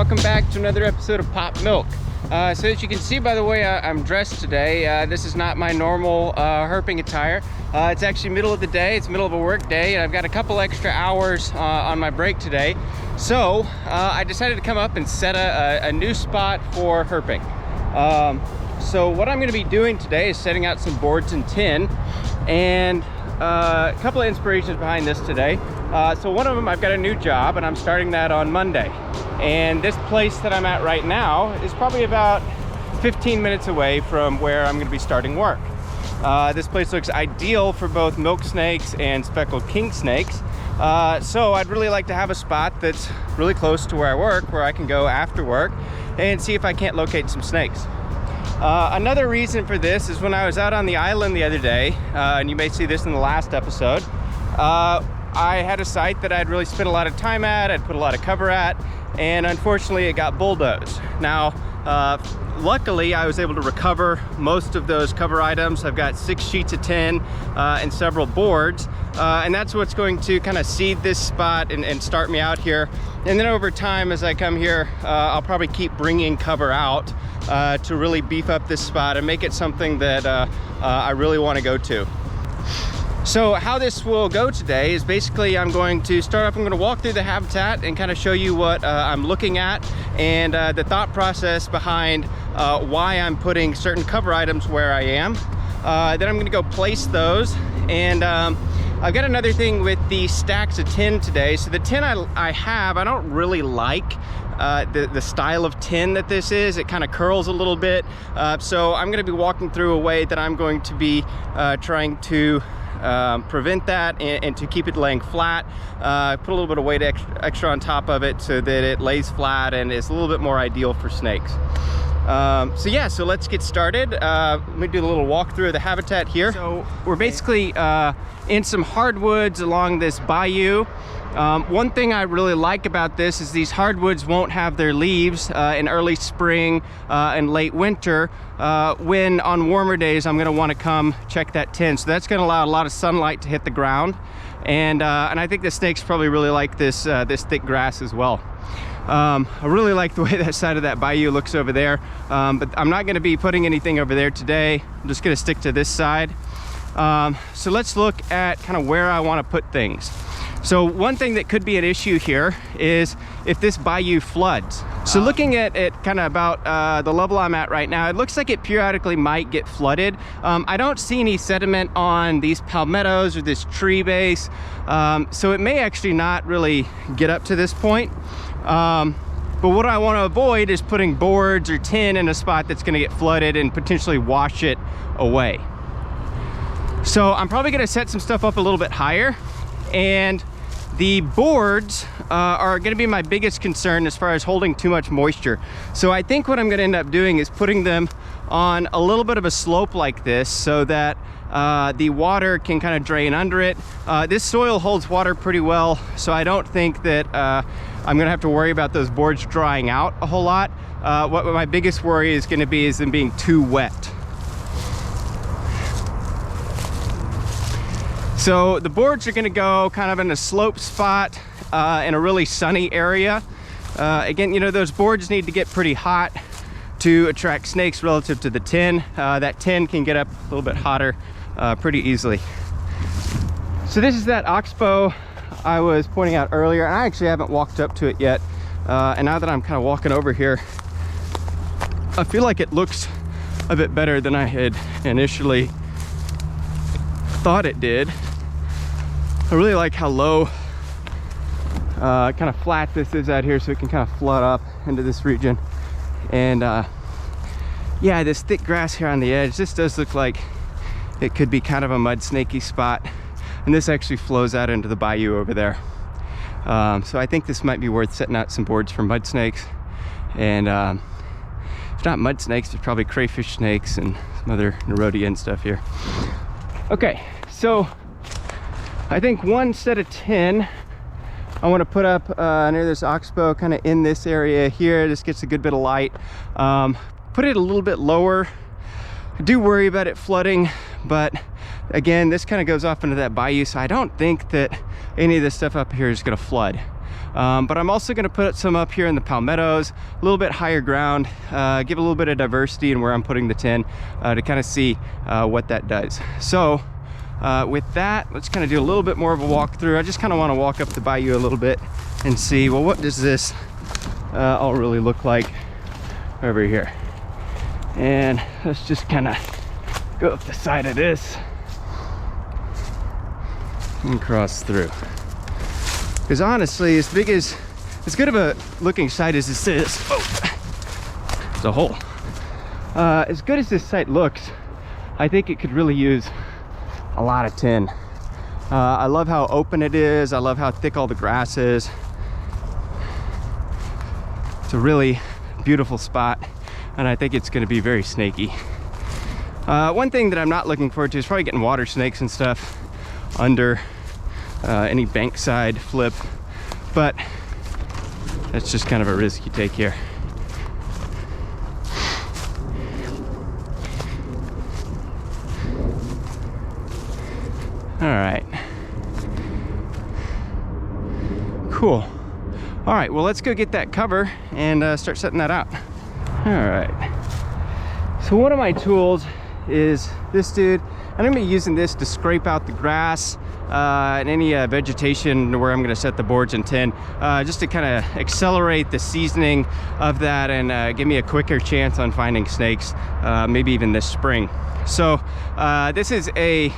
welcome back to another episode of Pop Milk. So as you can see by the way I'm dressed today, this is not my normal herping attire. It's actually middle of the day, it's middle of a work day, and I've got a couple extra hours on my break today. So I decided to come up and set a new spot for herping. So what I'm going to be doing today is setting out some boards and tin, and a couple of inspirations behind this today. So one of them, I've got a new job and I'm starting that on Monday. And this place that I'm at right now is probably about 15 minutes away from where I'm going to be starting work. This place looks ideal for both milk snakes and speckled king snakes. So I'd really like to have a spot that's really close to where I work, where I can go after work and see if I can't locate some snakes. Another reason for this is when I was out on the island the other day, and you may see this in the last episode, I had a site that I'd really spent a lot of time at, I'd put a lot of cover at, and unfortunately it got bulldozed. Now, luckily I was able to recover most of those cover items. I've got 6 sheets of tin and several boards, and that's what's going to kind of seed this spot and start me out here. And then over time, as I come here, I'll probably keep bringing cover out to really beef up this spot and make it something that I really want to go to. So how this will go today is basically I'm going to walk through the habitat and kind of show you what I'm looking at and the thought process behind why I'm putting certain cover items where I am. Then I'm going to go place those, and I've got another thing with the stacks of tin today. So the tin I have, I don't really like the style of tin that this is. It kind of curls a little bit. So I'm going to be walking through a way that I'm going to be trying to prevent that and to keep it laying flat. Put a little bit of weight extra on top of it so that it lays flat and is a little bit more ideal for snakes. So yeah, so let's get started. Let me do a little walkthrough of the habitat here. So we're basically in some hardwoods along this bayou. One thing I really like about this is these hardwoods won't have their leaves in early spring and late winter, when on warmer days I'm going to want to come check that tin. So that's going to allow a lot of sunlight to hit the ground, and I think the snakes probably really like this this thick grass as well. I really like the way that side of that bayou looks over there, but I'm not going to be putting anything over there today. I'm just going to stick to this side. So let's look at kind of where I want to put things. So one thing that could be an issue here is if this bayou floods. So looking at it kind of about the level I'm at right now, it looks like it periodically might get flooded. I don't see any sediment on these palmettos or this tree base, so it may actually not really get up to this point. But what I want to avoid is putting boards or tin in a spot that's going to get flooded and potentially wash it away. So I'm probably going to set some stuff up a little bit higher, and the boards are going to be my biggest concern as far as holding too much moisture. So I think what I'm going to end up doing is putting them on a little bit of a slope like this so that the water can kind of drain under it. This soil holds water pretty well, so I don't think that I'm going to have to worry about those boards drying out a whole lot. What my biggest worry is going to be is them being too wet. So the boards are going to go kind of in a slope spot in a really sunny area. Again, you know, those boards need to get pretty hot to attract snakes relative to the tin. That tin can get up a little bit hotter pretty easily. So this is that oxbow I was pointing out earlier, and I actually haven't walked up to it yet. And now that I'm kind of walking over here, I feel like it looks a bit better than I had initially thought it did. I really like how low, kind of flat this is out here, so it can kind of flood up into this region. And yeah, this thick grass here on the edge, this does look like it could be kind of a mud snaky spot. And this actually flows out into the bayou over there. So I think this might be worth setting out some boards for mud snakes. And if not mud snakes, there's probably crayfish snakes and some other Nerodia and stuff here. Okay, so I think one set of tin I want to put up near this oxbow, kind of in this area here. This gets a good bit of light. Put it a little bit lower. I do worry about it flooding, but again, this kind of goes off into that bayou, so I don't think that any of this stuff up here is gonna flood. But I'm also gonna put some up here in the palmettos, a little bit higher ground, give a little bit of diversity in where I'm putting the tin to kind of see what that does. So with that, let's kind of do a little bit more of a walkthrough. I just kind of want to walk up the bayou a little bit and see, well, what does this all really look like over here? And let's just kind of go up the side of this and cross through. Because honestly, as good of a looking site as this is, it's a hole. As good as this site looks, I think it could really use a lot of tin. I love how open it is. I love how thick all the grass is. It's a really beautiful spot, and I think it's going to be very snaky. One thing that I'm not looking forward to is probably getting water snakes and stuff under any bankside flip, but that's just kind of a risk you take here. All right, cool. All right, well, let's go get that cover and start setting that out. All right, so one of my tools is this dude. I'm gonna be using this to scrape out the grass and any vegetation where I'm gonna set the boards and tin, just to kind of accelerate the seasoning of that and give me a quicker chance on finding snakes, maybe even this spring. So this is a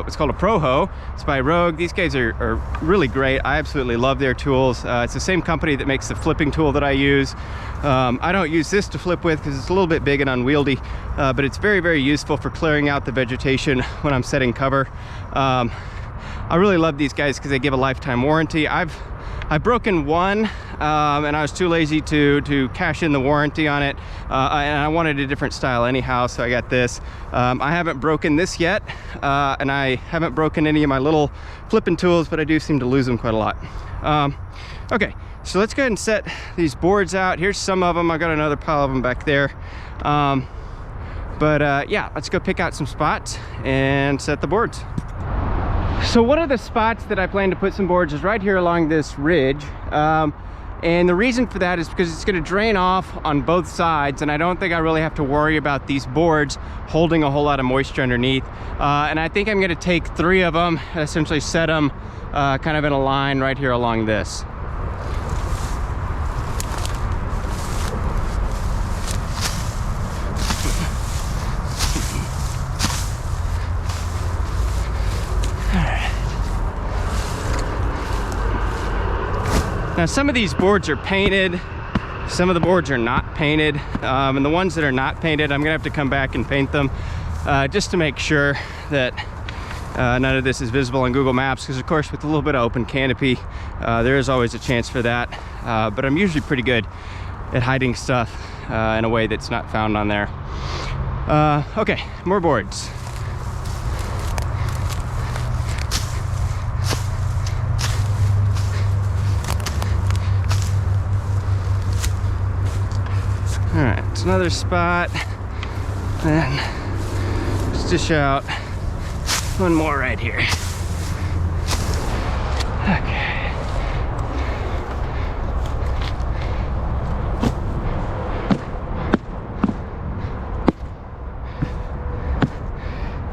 what's called a Pro Hoe. It's by Rogue. These guys are really great. I absolutely love their tools. It's the same company that makes the flipping tool that I use. I don't use this to flip with because it's a little bit big and unwieldy, but it's very, very useful for clearing out the vegetation when I'm setting cover. I really love these guys because they give a lifetime warranty. I've broken one and I was too lazy to cash in the warranty on it, and I wanted a different style anyhow, so I got this. I haven't broken this yet, and I haven't broken any of my little flipping tools, but I do seem to lose them quite a lot. Okay, so let's go ahead and set these boards out. Here's some of them. I got another pile of them back there. Yeah, let's go pick out some spots and set the boards. So one of the spots that I plan to put some boards is right here along this ridge. And the reason for that is because it's going to drain off on both sides, and I don't think I really have to worry about these boards holding a whole lot of moisture underneath. And I think I'm going to take 3 of them, essentially set them kind of in a line right here along this. Now some of these boards are painted, some of the boards are not painted, and the ones that are not painted, I'm gonna have to come back and paint them just to make sure that none of this is visible on Google Maps, because of course with a little bit of open canopy, there is always a chance for that, but I'm usually pretty good at hiding stuff in a way that's not found on there. Okay, more boards. All right, it's another spot, and let's dish out one more right here. Okay.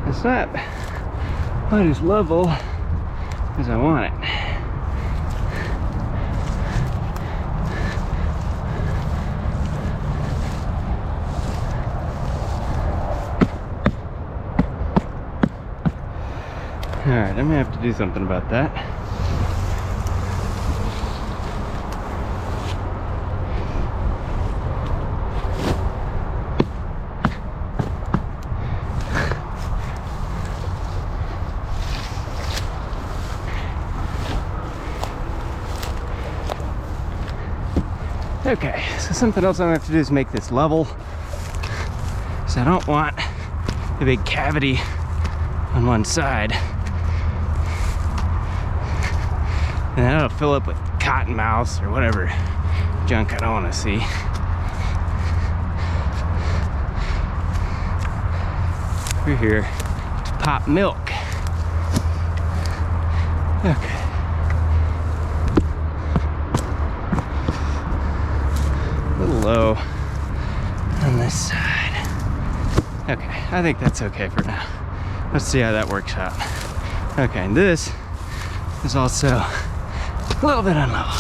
It's not quite as level as I want it. All right, I'm gonna have to do something about that. Okay, so something else I'm gonna have to do is make this level. So I don't want a big cavity on one side. And then it'll fill up with cottonmouths or whatever junk I don't want to see. We're here to pop milk. Okay. low on this side. Okay, I think that's okay for now. Let's see how that works out. Okay, and this is also a little bit on level.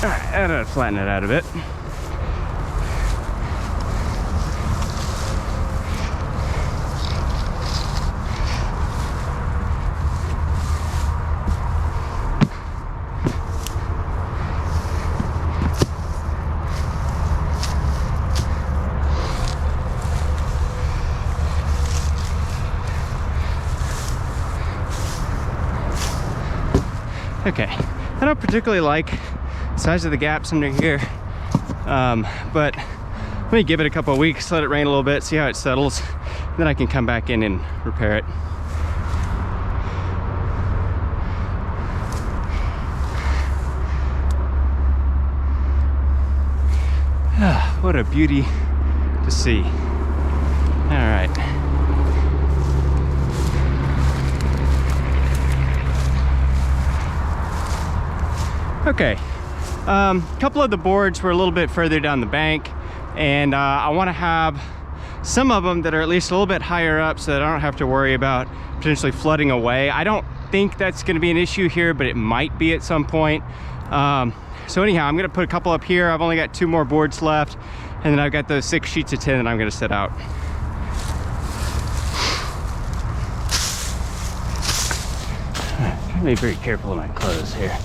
All right, I gotta flatten it out a bit. Okay, I don't particularly like the size of the gaps under here, but let me give it a couple of weeks, let it rain a little bit, see how it settles, then I can come back in and repair it. Ah, what a beauty to see. All right. Okay, a couple of the boards were a little bit further down the bank, and I want to have some of them that are at least a little bit higher up so that I don't have to worry about potentially flooding away. I don't think that's going to be an issue here, but it might be at some point. So anyhow, I'm going to put a couple up here. I've only got 2 more boards left, and then I've got those 6 sheets of tin that I'm going to set out. Trying to be very careful of my clothes here.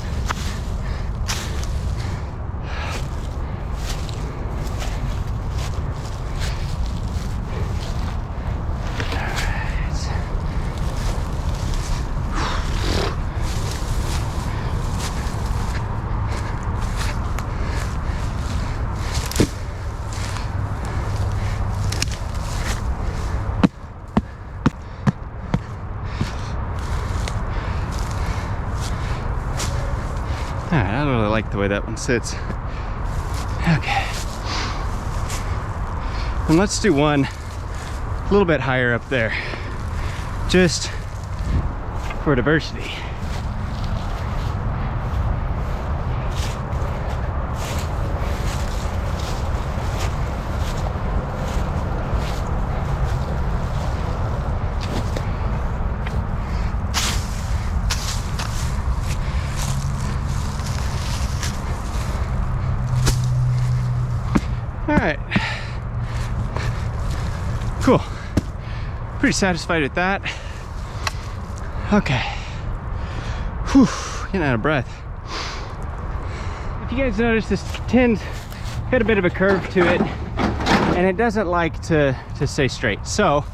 Alright, I don't really like the way that one sits. Okay. And let's do one a little bit higher up there, just for diversity. All right, cool. Pretty satisfied with that. Okay, whew, getting out of breath. If you guys notice, this tin's got a bit of a curve to it, and it doesn't like to stay straight. So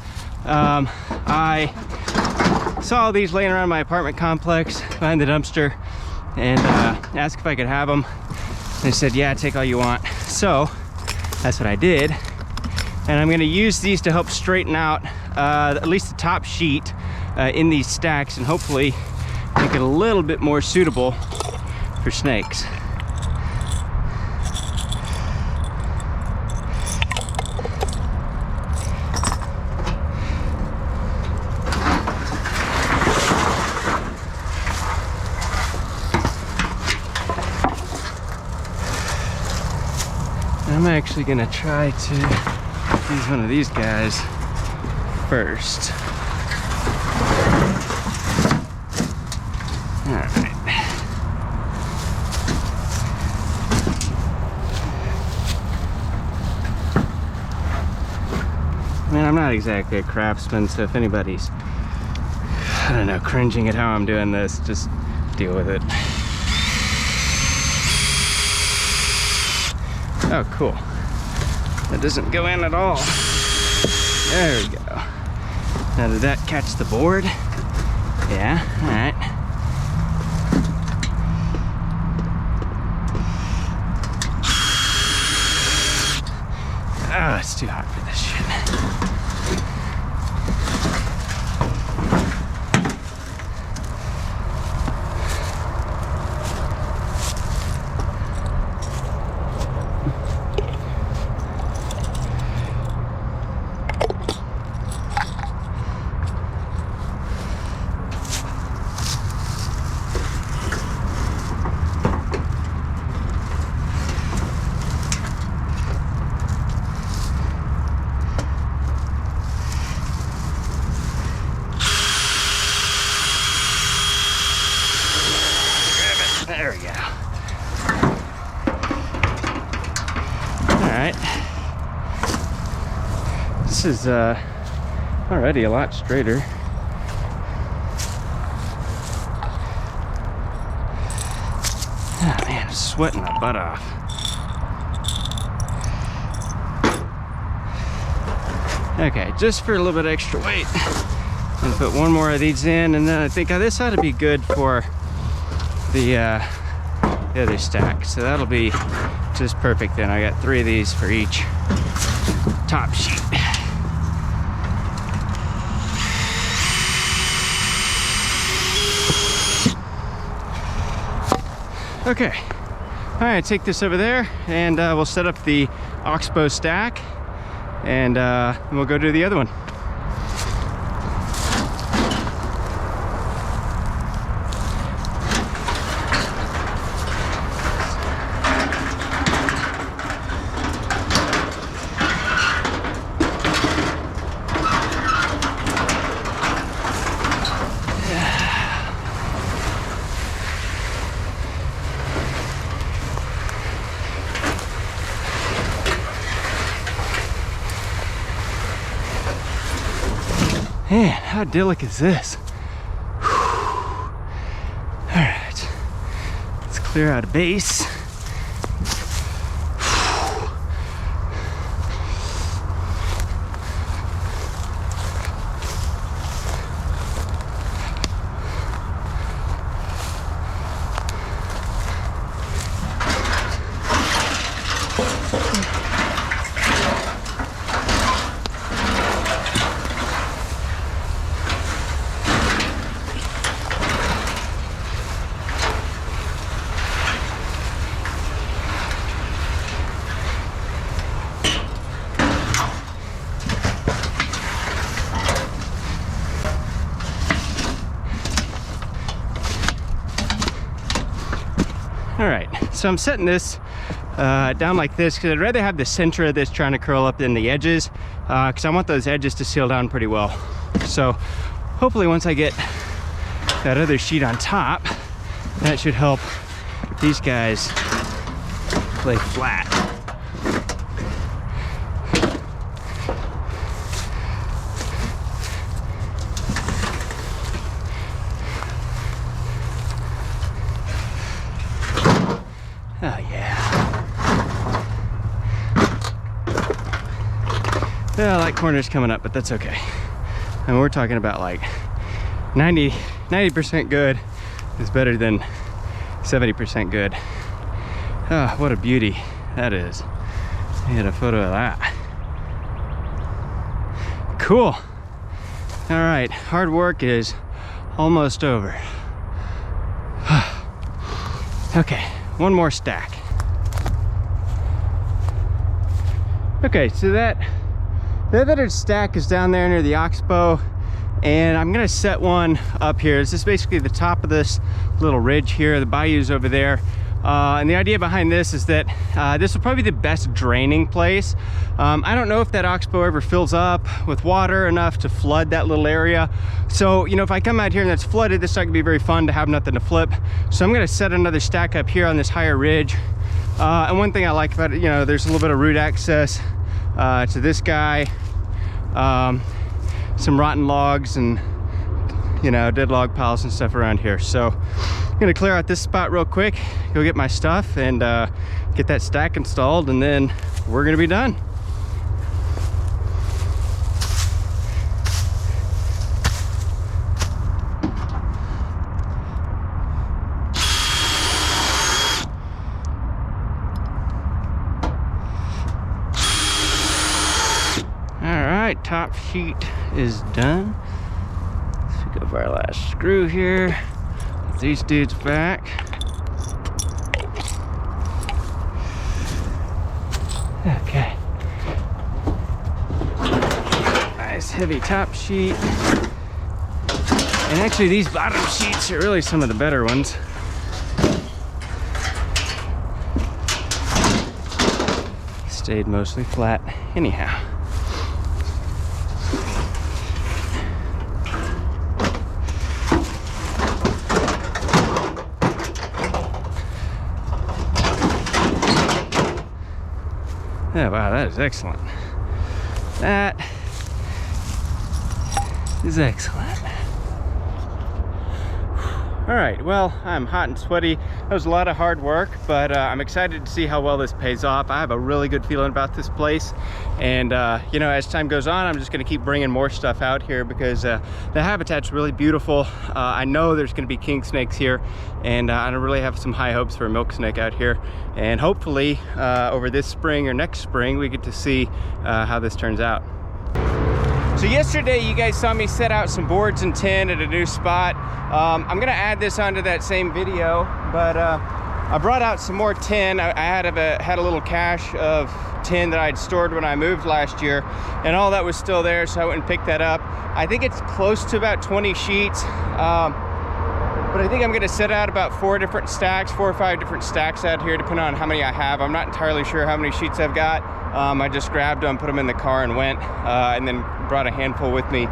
I saw these laying around my apartment complex behind the dumpster, and asked if I could have them. They said, yeah, take all you want. So that's what I did, and I'm going to use these to help straighten out at least the top sheet in these stacks, and hopefully make it a little bit more suitable for snakes. I'm actually gonna try to use one of these guys first. All right. I mean, I'm not exactly a craftsman, so if anybody's, I don't know, cringing at how I'm doing this, just deal with it. Oh, cool. That doesn't go in at all. There we go. Now, did that catch the board? Yeah, all right. Oh, it's too hot for this shit. right. This is already a lot straighter. Oh man, I'm sweating my butt off. Okay, just for a little bit extra weight, I'm gonna put one more of these in, and then I think this ought to be good for the other stack. So that'll be just perfect then. I got 3 of these for each top sheet. Okay, all right, take this over there and we'll set up the oxbow stack, and we'll go do the other one. Man, how idyllic is this? Whew. All right, let's clear out a base. All right, so I'm setting this down like this because I'd rather have the center of this trying to curl up than the edges, because I want those edges to seal down pretty well. So hopefully once I get that other sheet on top, that should help these guys lay flat. Oh yeah. Well, that corner's coming up, but that's okay. And we're talking about like 90% good is better than 70% good. Oh, what a beauty that is. I had a photo of that. Cool. All right, hard work is almost over. Okay, one more stack. Okay, so the other stack is down there near the oxbow, and I'm gonna set one up here. This is basically the top of this little ridge here. The bayou's over there. And the idea behind this is that this will probably be the best draining place. I don't know if that oxbow ever fills up with water enough to flood that little area. So, you know, if I come out here and it's flooded, this is not gonna be very fun to have nothing to flip. So I'm gonna set another stack up here on this higher ridge. And one thing I like about it, you know, there's a little bit of root access to this guy, some rotten logs and, you know, dead log piles and stuff around here. So I'm gonna clear out this spot real quick, go get my stuff, and get that stack installed, and then we're gonna be done. All right, top sheet is done. Let's go for our last screw here. These dudes back. Okay. Nice heavy top sheet. And actually these bottom sheets are really some of the better ones. Stayed mostly flat anyhow. Yeah, wow, that is excellent. That is excellent. All right, well, I'm hot and sweaty. That was a lot of hard work, but I'm excited to see how well this pays off. I have a really good feeling about this place. And, you know, as time goes on, I'm just gonna keep bringing more stuff out here because the habitat's really beautiful. I know there's gonna be king snakes here, and I really have some high hopes for a milk snake out here. And hopefully, over this spring or next spring, we get to see how this turns out. So yesterday you guys saw me set out some boards and tin at a new spot. I'm gonna add this onto that same video, but I brought out some more tin. I had a little cache of tin that I'd stored when I moved last year, and all that was still there, so I went and picked that up. I think it's close to about 20 sheets, but I think I'm gonna set out about 4 or 5 different stacks out here, depending on how many I have. I'm not entirely sure how many sheets I've got. I just grabbed them, put them in the car and went, and then brought a handful with me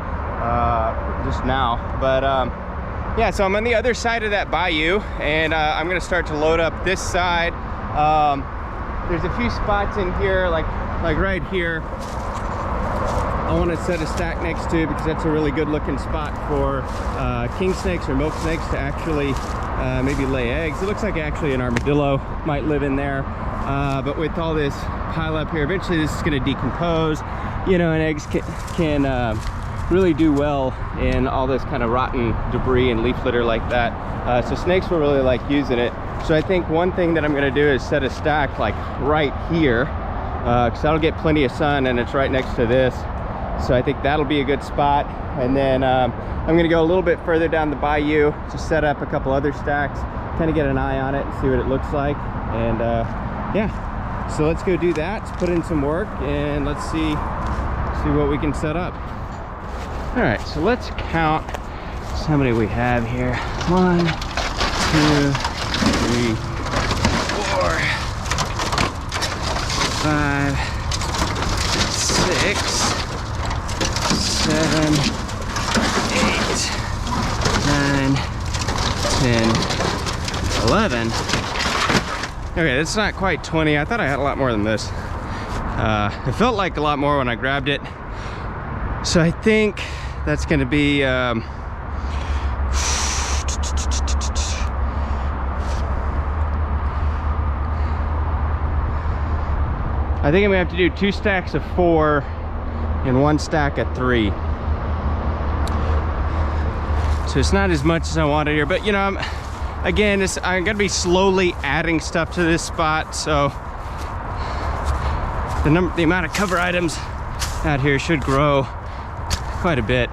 just now. But yeah, so I'm on the other side of that bayou, and I'm gonna start to load up this side. There's a few spots in here, like right here, I want to set a stack next to, because that's a really good looking spot for king snakes or milk snakes to actually maybe lay eggs. It looks like actually an armadillo might live in there, but with all this pile up here, eventually this is going to decompose, you know, and eggs can really do well in all this kind of rotten debris and leaf litter like that. So snakes will really like using it. So I think one thing that I'm going to do is set a stack like right here, because that'll get plenty of sun, and it's right next to this. So I think that'll be a good spot. And then I'm gonna go a little bit further down the bayou to set up a couple other stacks, kind of get an eye on it and see what it looks like. And yeah, so let's go do that. Let's put in some work, and let's see what we can set up. All right, so let's count how many we have here. 1, 2, 3, 4, 5, 6, 7, 8, 9, 10, 11. Okay, that's not quite 20. I thought I had a lot more than this. It felt like a lot more when I grabbed it. So I think that's gonna be I think I'm gonna have to do 2 stacks of 4 and 1 stack of 3. So it's not as much as I wanted here, but you know, I'm gonna be slowly adding stuff to this spot, so the amount of cover items out here should grow quite a bit.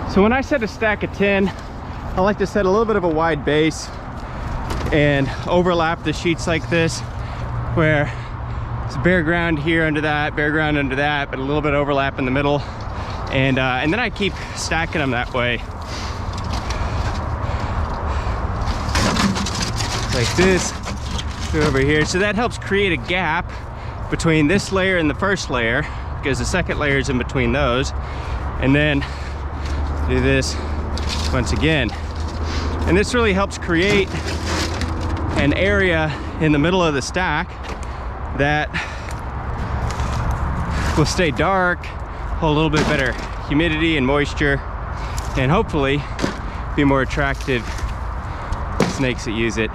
So when I set a stack of 10, I like to set a little bit of a wide base and overlap the sheets like this, where it's bare ground here under that, bare ground under that, but a little bit of overlap in the middle. And then I keep stacking them that way. Like this, go over here. So that helps create a gap between this layer and the first layer, because the second layer is in between those. And then do this once again. And this really helps create an area in the middle of the stack that will stay dark, hold a little bit better humidity and moisture, and hopefully be more attractive to snakes that use it.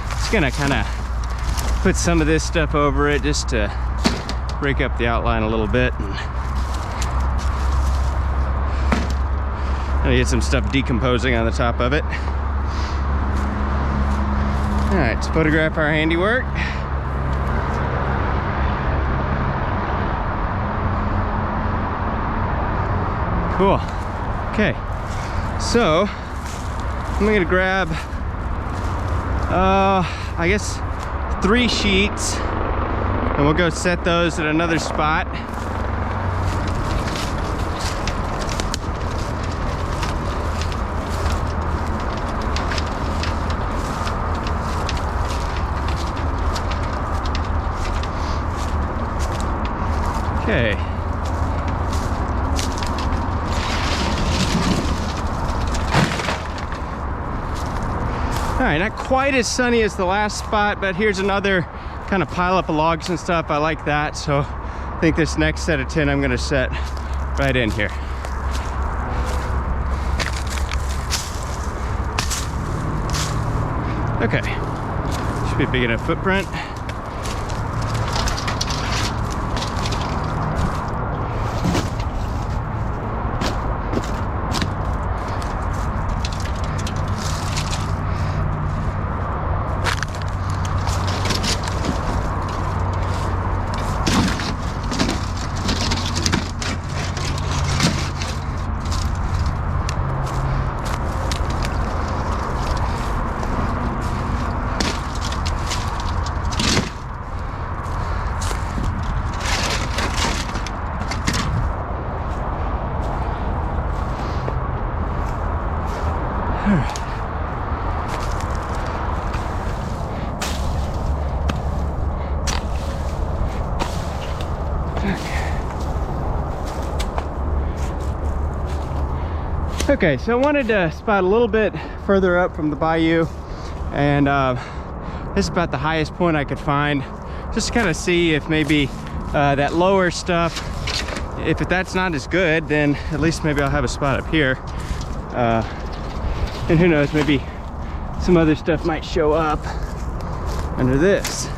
Just gonna kind of put some of this stuff over it just to break up the outline a little bit. And get some stuff decomposing on the top of it. All right, let's photograph our handiwork. Cool. Okay, so I'm gonna grab, I guess 3 sheets, and we'll go set those at another spot. Okay. All right, not quite as sunny as the last spot, but here's another kind of pile up of logs and stuff. I like that, so I think this next set of 10 I'm gonna set right in here. Okay, should be a big enough footprint. Okay, so I wanted to spot a little bit further up from the bayou, and this is about the highest point I could find, just to kind of see if maybe that lower stuff, if that's not as good, then at least maybe I'll have a spot up here, and who knows, maybe some other stuff might show up under this.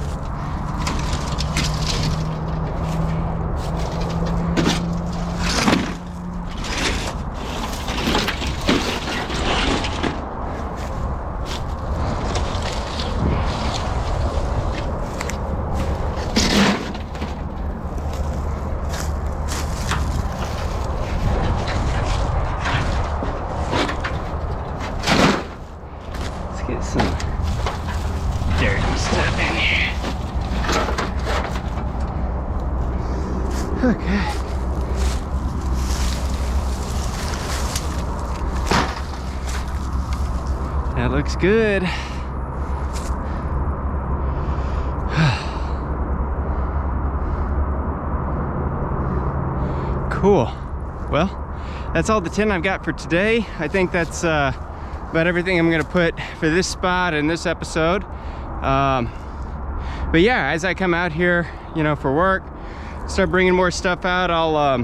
Get some dirty stuff in here. Okay. That looks good. Cool. Well, that's all the 10 I've got for today. I think that's about everything I'm gonna put for this spot and this episode. But yeah, as I come out here, you know, for work, start bringing more stuff out, I'll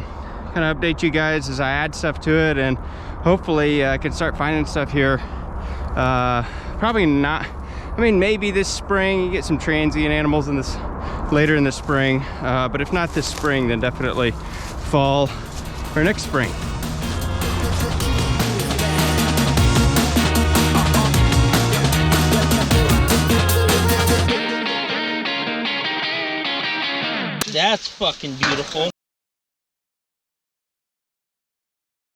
kind of update you guys as I add stuff to it, and hopefully I can start finding stuff here. Probably not, I mean, maybe this spring. You get some transient animals in this later in the spring, but if not this spring, then definitely fall or next spring. That's fucking beautiful.